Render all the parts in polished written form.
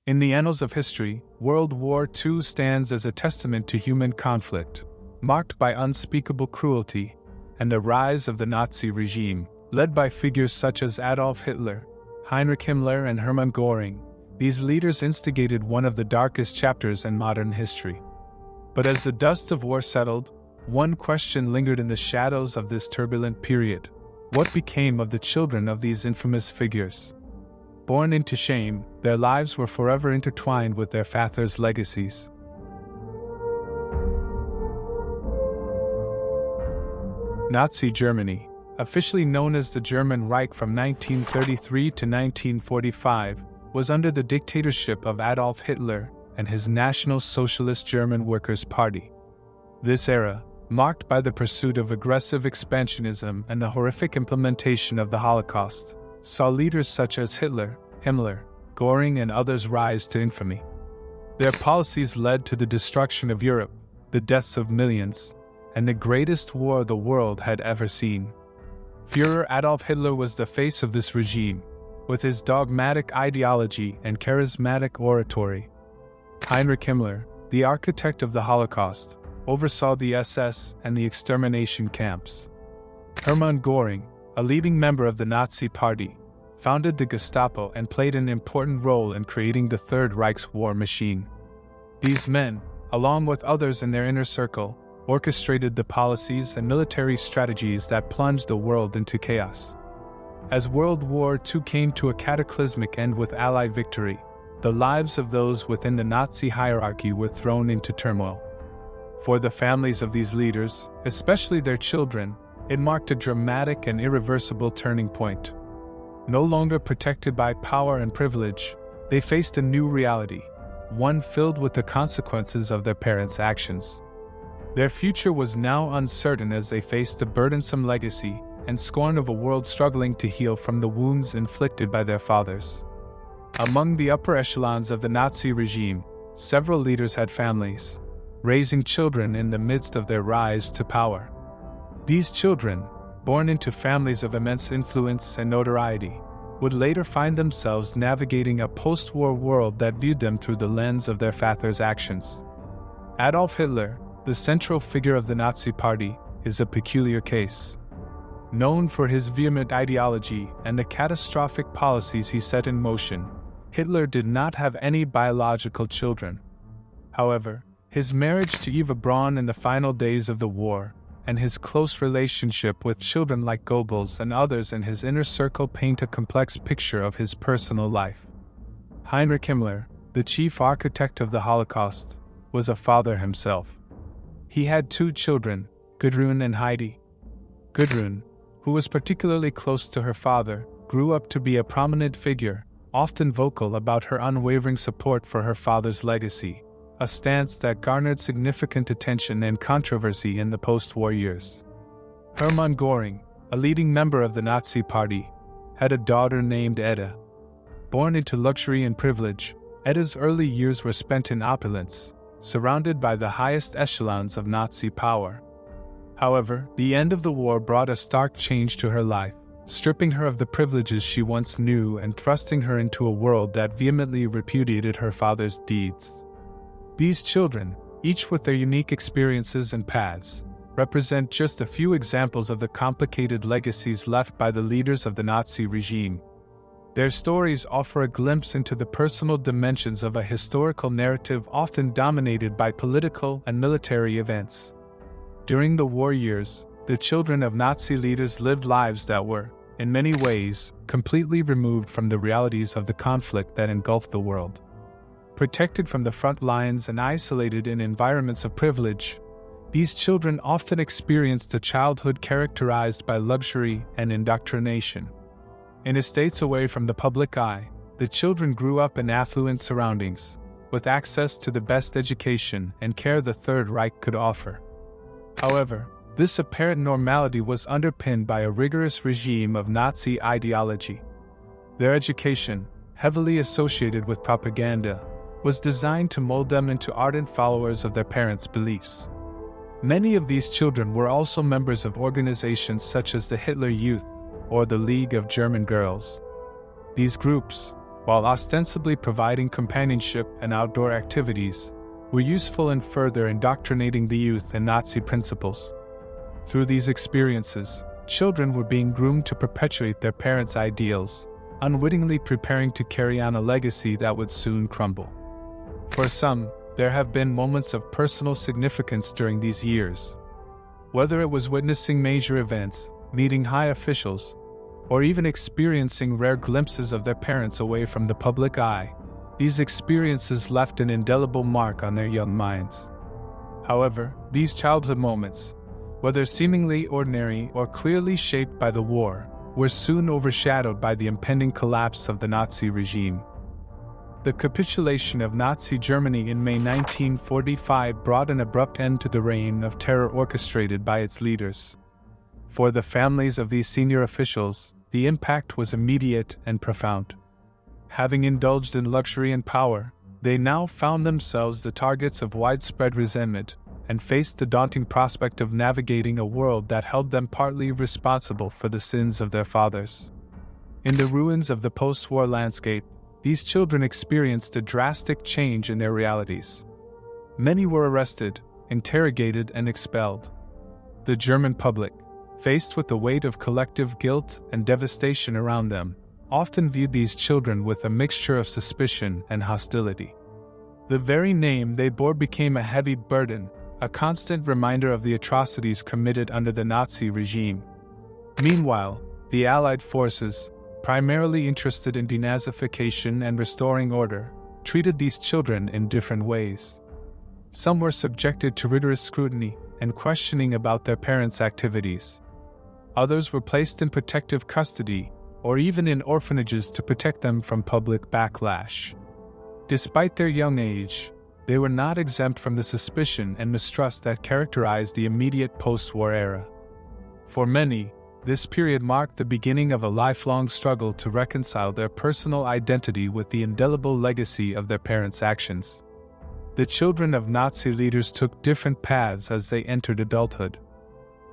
In the annals of history, World War II stands as a testament to human conflict, marked by unspeakable cruelty and the rise of the Nazi regime, led by figures such as Adolf Hitler, Heinrich Himmler, and Hermann Göring. These leaders instigated one of the darkest chapters in modern history. But as the dust of war settled, one question lingered in the shadows of this turbulent period. What became of the children of these infamous figures? Born into shame, their lives were forever intertwined with their fathers' legacies. Nazi Germany, officially known as the German Reich from 1933 to 1945, was under the dictatorship of Adolf Hitler and his National Socialist German Workers' Party. This era, marked by the pursuit of aggressive expansionism and the horrific implementation of the Holocaust, saw leaders such as Hitler, Himmler, Göring, and others rise to infamy. Their policies led to the destruction of Europe, the deaths of millions, and the greatest war the world had ever seen. Führer Adolf Hitler was the face of this regime, with his dogmatic ideology and charismatic oratory. Heinrich Himmler, the architect of the Holocaust, oversaw the SS and the extermination camps. Hermann Göring, a leading member of the Nazi Party, founded the Gestapo and played an important role in creating the Third Reich's war machine. These men, along with others in their inner circle, orchestrated the policies and military strategies that plunged the world into chaos. As World War II came to a cataclysmic end with Allied victory, the lives of those within the Nazi hierarchy were thrown into turmoil. For the families of these leaders, especially their children, it marked a dramatic and irreversible turning point. No longer protected by power and privilege, they faced a new reality, one filled with the consequences of their parents' actions. Their future was now uncertain as they faced the burdensome legacy and scorn of a world struggling to heal from the wounds inflicted by their fathers. Among the upper echelons of the Nazi regime, several leaders had families, raising children in the midst of their rise to power. These children, born into families of immense influence and notoriety, would later find themselves navigating a post-war world that viewed them through the lens of their fathers' actions. Adolf Hitler, the central figure of the Nazi Party, is a peculiar case. Known for his vehement ideology and the catastrophic policies he set in motion, Hitler did not have any biological children. However, his marriage to Eva Braun in the final days of the war, and his close relationship with children like Goebbels and others in his inner circle paint a complex picture of his personal life. Heinrich Himmler, the chief architect of the Holocaust, was a father himself. He had two children, Gudrun and Heidi. Gudrun, who was particularly close to her father, grew up to be a prominent figure, often vocal about her unwavering support for her father's legacy, a stance that garnered significant attention and controversy in the post-war years. Hermann Göring, a leading member of the Nazi Party, had a daughter named Edda. Born into luxury and privilege, Edda's early years were spent in opulence, surrounded by the highest echelons of Nazi power. However, the end of the war brought a stark change to her life, stripping her of the privileges she once knew and thrusting her into a world that vehemently repudiated her father's deeds. These children, each with their unique experiences and paths, represent just a few examples of the complicated legacies left by the leaders of the Nazi regime. Their stories offer a glimpse into the personal dimensions of a historical narrative often dominated by political and military events. During the war years, the children of Nazi leaders lived lives that were, in many ways, completely removed from the realities of the conflict that engulfed the world. Protected from the front lines and isolated in environments of privilege, these children often experienced a childhood characterized by luxury and indoctrination. In estates away from the public eye, the children grew up in affluent surroundings, with access to the best education and care the Third Reich could offer. However, this apparent normality was underpinned by a rigorous regime of Nazi ideology. Their education, heavily associated with propaganda, was designed to mold them into ardent followers of their parents' beliefs. Many of these children were also members of organizations such as the Hitler Youth or the League of German Girls. These groups, while ostensibly providing companionship and outdoor activities, were useful in further indoctrinating the youth in Nazi principles. Through these experiences, children were being groomed to perpetuate their parents' ideals, unwittingly preparing to carry on a legacy that would soon crumble. For some, there have been moments of personal significance during these years. Whether it was witnessing major events, meeting high officials, or even experiencing rare glimpses of their parents away from the public eye, these experiences left an indelible mark on their young minds. However, these childhood moments, whether seemingly ordinary or clearly shaped by the war, were soon overshadowed by the impending collapse of the Nazi regime. The capitulation of Nazi Germany in May 1945 brought an abrupt end to the reign of terror orchestrated by its leaders. For the families of these senior officials, the impact was immediate and profound. Having indulged in luxury and power, they now found themselves the targets of widespread resentment and faced the daunting prospect of navigating a world that held them partly responsible for the sins of their fathers. In the ruins of the post-war landscape, these children experienced a drastic change in their realities. Many were arrested, interrogated, and expelled. The German public, faced with the weight of collective guilt and devastation around them, often viewed these children with a mixture of suspicion and hostility. The very name they bore became a heavy burden, a constant reminder of the atrocities committed under the Nazi regime. Meanwhile, the Allied forces, primarily interested in denazification and restoring order, treated these children in different ways. Some were subjected to rigorous scrutiny and questioning about their parents' activities. Others were placed in protective custody or even in orphanages to protect them from public backlash. Despite their young age, they were not exempt from the suspicion and mistrust that characterized the immediate post-war era. For many, this period marked the beginning of a lifelong struggle to reconcile their personal identity with the indelible legacy of their parents' actions. The children of Nazi leaders took different paths as they entered adulthood.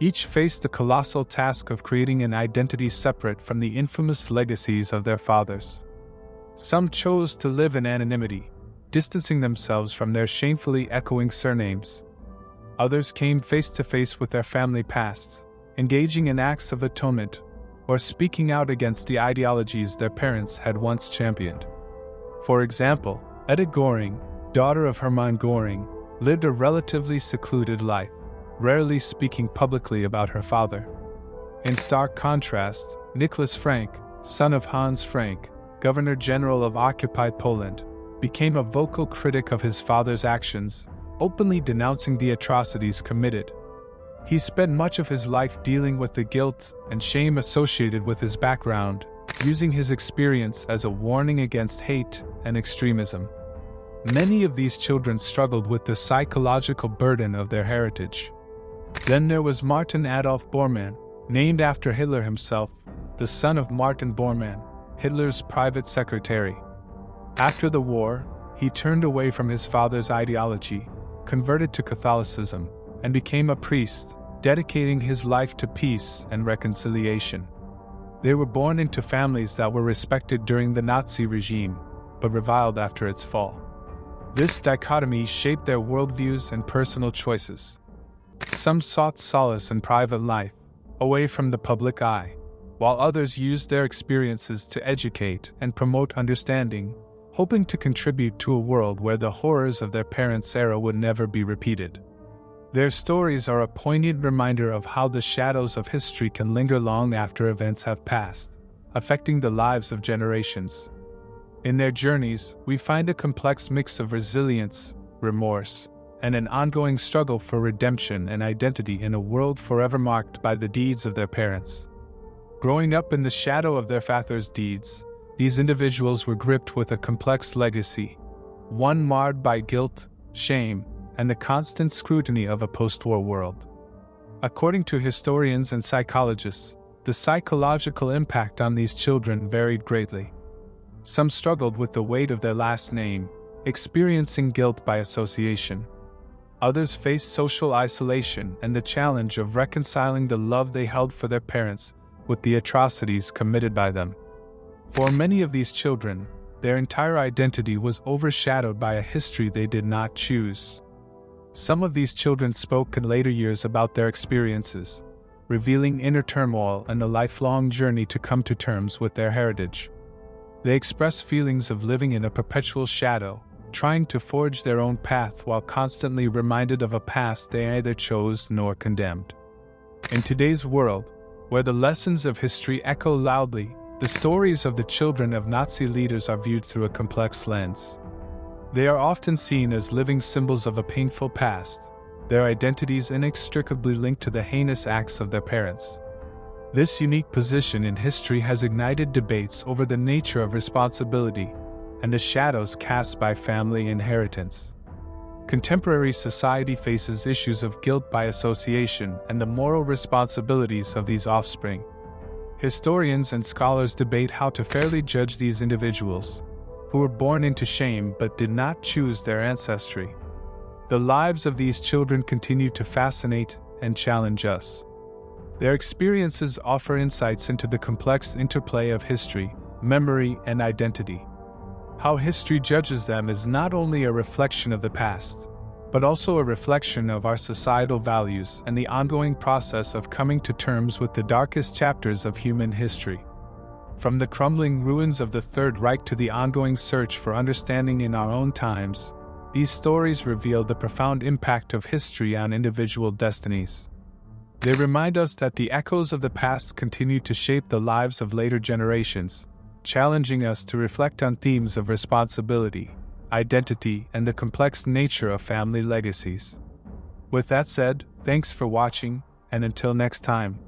Each faced the colossal task of creating an identity separate from the infamous legacies of their fathers. Some chose to live in anonymity, distancing themselves from their shamefully echoing surnames. Others came face to face with their family pasts, engaging in acts of atonement, or speaking out against the ideologies their parents had once championed. For example, Edith Göring, daughter of Hermann Göring, lived a relatively secluded life, rarely speaking publicly about her father. In stark contrast, Nicholas Frank, son of Hans Frank, Governor-General of occupied Poland, became a vocal critic of his father's actions, openly denouncing the atrocities committed. He spent much of his life dealing with the guilt and shame associated with his background, using his experience as a warning against hate and extremism. Many of these children struggled with the psychological burden of their heritage. Then there was Martin Adolf Bormann, named after Hitler himself, the son of Martin Bormann, Hitler's private secretary. After the war, he turned away from his father's ideology, converted to Catholicism, and became a priest, dedicating his life to peace and reconciliation. They were born into families that were respected during the Nazi regime, but reviled after its fall. This dichotomy shaped their worldviews and personal choices. Some sought solace in private life, away from the public eye, while others used their experiences to educate and promote understanding, hoping to contribute to a world where the horrors of their parents' era would never be repeated. Their stories are a poignant reminder of how the shadows of history can linger long after events have passed, affecting the lives of generations. In their journeys, we find a complex mix of resilience, remorse, and an ongoing struggle for redemption and identity in a world forever marked by the deeds of their parents. Growing up in the shadow of their fathers' deeds, these individuals were gripped with a complex legacy, one marred by guilt, shame, and the constant scrutiny of a post-war world. According to historians and psychologists, the psychological impact on these children varied greatly. Some struggled with the weight of their last name, experiencing guilt by association. Others faced social isolation and the challenge of reconciling the love they held for their parents with the atrocities committed by them. For many of these children, their entire identity was overshadowed by a history they did not choose. Some of these children spoke in later years about their experiences, revealing inner turmoil and a lifelong journey to come to terms with their heritage. They express feelings of living in a perpetual shadow, trying to forge their own path while constantly reminded of a past they neither chose nor condemned. In today's world, where the lessons of history echo loudly, the stories of the children of Nazi leaders are viewed through a complex lens. They are often seen as living symbols of a painful past, their identities inextricably linked to the heinous acts of their parents. This unique position in history has ignited debates over the nature of responsibility and the shadows cast by family inheritance. Contemporary society faces issues of guilt by association and the moral responsibilities of these offspring. Historians and scholars debate how to fairly judge these individuals, who were born into shame but did not choose their ancestry. The lives of these children continue to fascinate and challenge us. Their experiences offer insights into the complex interplay of history, memory, and identity. How history judges them is not only a reflection of the past, but also a reflection of our societal values and the ongoing process of coming to terms with the darkest chapters of human history. From the crumbling ruins of the Third Reich to the ongoing search for understanding in our own times, these stories reveal the profound impact of history on individual destinies. They remind us that the echoes of the past continue to shape the lives of later generations, challenging us to reflect on themes of responsibility, identity, and the complex nature of family legacies. With that said, thanks for watching, and until next time.